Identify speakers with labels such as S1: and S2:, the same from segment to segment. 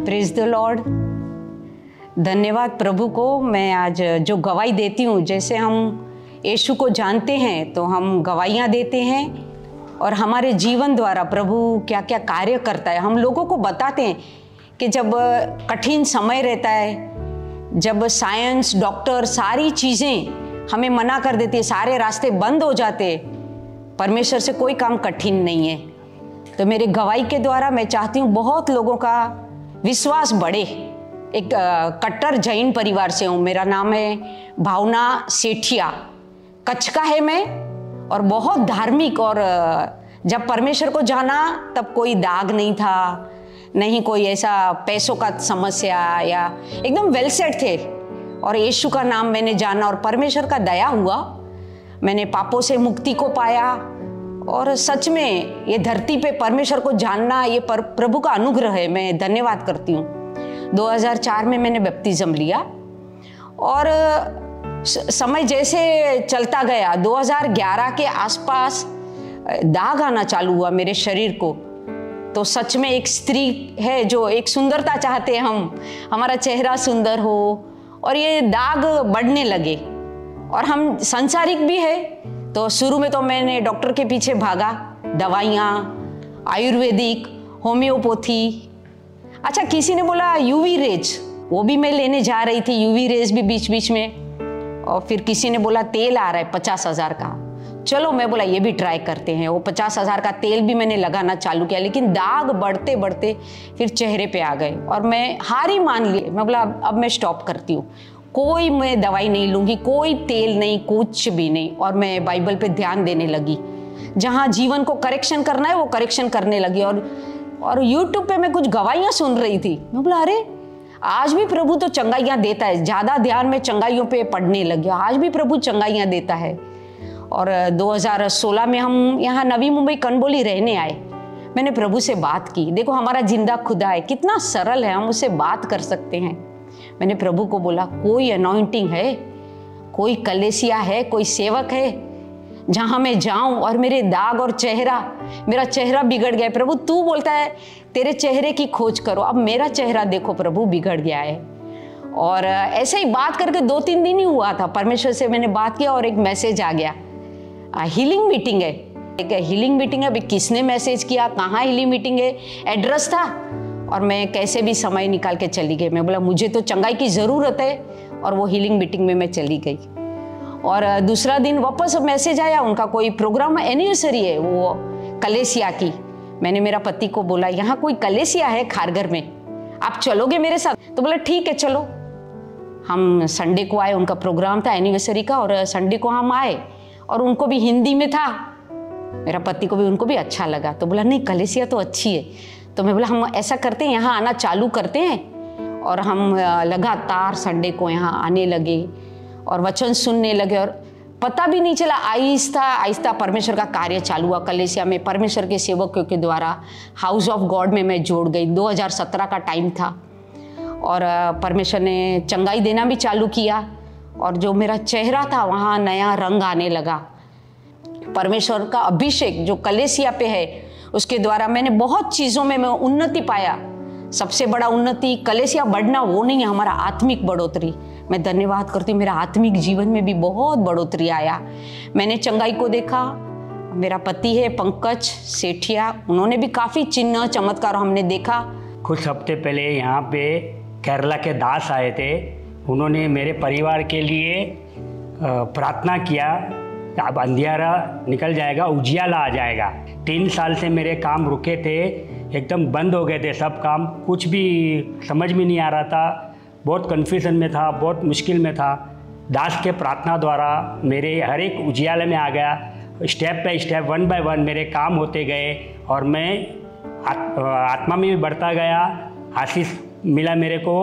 S1: Praise the Lord. धन्यवाद प्रभु को। मैं आज जो गवाही देती हूँ, जैसे हम यीशु को जानते हैं तो हम गवाहियाँ देते हैं और हमारे जीवन द्वारा प्रभु क्या क्या कार्य करता है हम लोगों को बताते हैं कि जब कठिन समय रहता है, जब साइंस डॉक्टर सारी चीज़ें हमें मना कर देती है, सारे रास्ते बंद हो जाते, परमेश्वर से कोई काम कठिन नहीं है। तो मेरे गवाही के द्वारा मैं चाहती हूँ बहुत लोगों का विश्वास बढ़े। एक कट्टर जैन परिवार से हूँ। मेरा नाम है भावना सेठिया, कच्छ का है मैं, और बहुत धार्मिक। और जब परमेश्वर को जाना तब कोई दाग नहीं था, नहीं कोई ऐसा पैसों का समस्या, या एकदम वेल सेट थे। और यीशु का नाम मैंने जाना और परमेश्वर का दया हुआ, मैंने पापों से मुक्ति को पाया। और सच में ये धरती पे परमेश्वर को जानना ये प्रभु का अनुग्रह है। मैं धन्यवाद करती हूँ। 2004 में मैंने बपतिस्म लिया और समय जैसे चलता गया 2011 के आसपास दाग आना चालू हुआ मेरे शरीर को। तो सच में एक स्त्री है जो एक सुंदरता चाहते हैं हम, हमारा चेहरा सुंदर हो, और ये दाग बढ़ने लगे। और हम संसारिक भी है। तो शुरू में तो मैंने डॉक्टर के पीछे भागा, दवाइयाँ, आयुर्वेदिक, होम्योपैथी। अच्छा, किसी ने बोला यूवी रेज, वो भी मैं लेने जा रही थी, यूवी रेज भी बीच बीच में। और फिर किसी ने बोला तेल आ रहा है 50,000 का, चलो मैं बोला ये भी ट्राई करते हैं। वो 50,000 का तेल भी मैंने लगाना चालू किया, लेकिन दाग बढ़ते बढ़ते फिर चेहरे पे आ गए और मैं हार ही मान ली। मैं बोला अब मैं स्टॉप करती हूँ, कोई मैं दवाई नहीं लूँगी, कोई तेल नहीं, कुछ भी नहीं। और मैं बाइबल पे ध्यान देने लगी, जहाँ जीवन को करेक्शन करना है वो करेक्शन करने लगी। और यूट्यूब पे मैं कुछ गवाहियाँ सुन रही थी। मैं बोला अरे आज भी प्रभु तो चंगाइयाँ देता है। ज़्यादा ध्यान में चंगाइयों पे पढ़ने लगी, आज भी प्रभु चंगाइयाँ देता है। और 2016 में हम यहाँ नवी मुंबई कनबोली रहने आए। मैंने प्रभु से बात की, देखो हमारा जिंदा खुदा है, कितना सरल है, हम उससे बात कर सकते हैं। मैंने प्रभु को बोला कोई अनॉइंटिंग है, कोई कलेसिया है, कोई सेवक है जहाँ मैं जाऊं और मेरे दाग और मेरा चेहरा बिगड़ गया है। प्रभु तू बोलता है तेरे चेहरे की खोज करो, अब मेरा चेहरा देखो प्रभु बिगड़ गया है। और ऐसे ही बात करके 2-3 दिन ही हुआ था, परमेश्वर से मैंने बात किया और एक मैसेज आ गया, हीलिंग मीटिंग है। एक हीलिंग मीटिंग है। अभी किसने मैसेज किया, कहाँ हीलिंग मीटिंग है, एड्रेस था, और मैं कैसे भी समय निकाल के चली गई। मैं बोला मुझे तो चंगाई की ज़रूरत है, और वो हीलिंग मीटिंग में मैं चली गई। और दूसरा दिन वापस मैसेज आया, उनका कोई प्रोग्राम एनिवर्सरी है वो कलेसिया की। मैंने मेरा पति को बोला यहाँ कोई कलेसिया है खारघर में, आप चलोगे मेरे साथ? तो बोला ठीक है चलो। हम संडे को आए, उनका प्रोग्राम था एनिवर्सरी का, और संडे को हम आए और उनको भी हिंदी में था, मेरा पति को भी, उनको भी अच्छा लगा। तो बोला नहीं कलेसिया तो अच्छी है। तो मैं बोला हम ऐसा करते हैं यहाँ आना चालू करते हैं। और हम लगातार संडे को यहाँ आने लगे और वचन सुनने लगे, और पता भी नहीं चला, आहिस्ता आहिस्ता परमेश्वर का कार्य चालू हुआ कलेसिया में। परमेश्वर के सेवकों के द्वारा हाउस ऑफ गॉड में मैं जोड़ गई। 2017 का टाइम था और परमेश्वर ने चंगाई देना भी चालू किया, और जो मेरा चेहरा था वहाँ नया रंग आने लगा। परमेश्वर का अभिषेक जो कलेसिया पे है उसके द्वारा मैंने बहुत चीज़ों में मैं उन्नति पाया। सबसे बड़ा उन्नति कलेसिया बढ़ना वो नहीं है, हमारा आत्मिक बढ़ोतरी। मैं धन्यवाद करती हूँ, मेरा आत्मिक जीवन में भी बहुत बढ़ोतरी आया। मैंने चंगाई को देखा। मेरा पति है पंकज सेठिया, उन्होंने भी काफ़ी चिन्ह चमत्कार हमने देखा।
S2: कुछ हफ्ते पहले यहाँ पे केरला के दास आए थे, उन्होंने मेरे परिवार के लिए प्रार्थना किया, अब अंधियारा निकल जाएगा, उजियाला आ जाएगा। 3 साल से मेरे काम रुके थे, एकदम बंद हो गए थे सब काम, कुछ भी समझ में नहीं आ रहा था, बहुत कन्फ्यूजन में था, बहुत मुश्किल में था। दास के प्रार्थना द्वारा मेरे हर एक उजियाले में आ गया। स्टेप बाय स्टेप 1 बाय 1 मेरे काम होते गए और मैं आत्मा में भी बढ़ता गया। आशीष मिला मेरे को।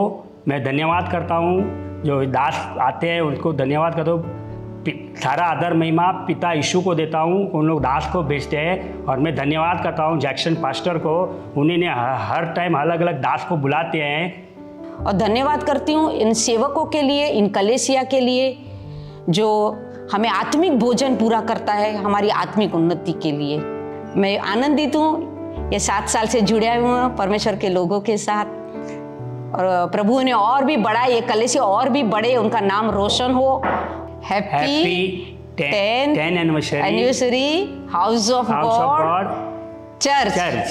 S2: मैं धन्यवाद करता हूँ, जो दास आते हैं उनको धन्यवाद करता हूँ। सारा आदर महिमा पिता यीशु को देता हूँ, उन लोग दास को भेजते हैं। और मैं धन्यवाद करता हूँ जैक्सन पास्टर को, उन्होंने हर टाइम अलग अलग दास को बुलाते हैं।
S1: और धन्यवाद करती हूँ इन सेवकों के लिए, इन कलेसिया के लिए, जो हमें आत्मिक भोजन पूरा करता है हमारी आत्मिक उन्नति के लिए। मैं आनंदित हूँ, ये 7 साल से जुड़े हुए हैं परमेश्वर के लोगों के साथ। और प्रभु ने और भी बड़ा, ये कलीसिया और भी बड़े, उनका नाम रोशन हो। Happy 10th anniversary house of God church.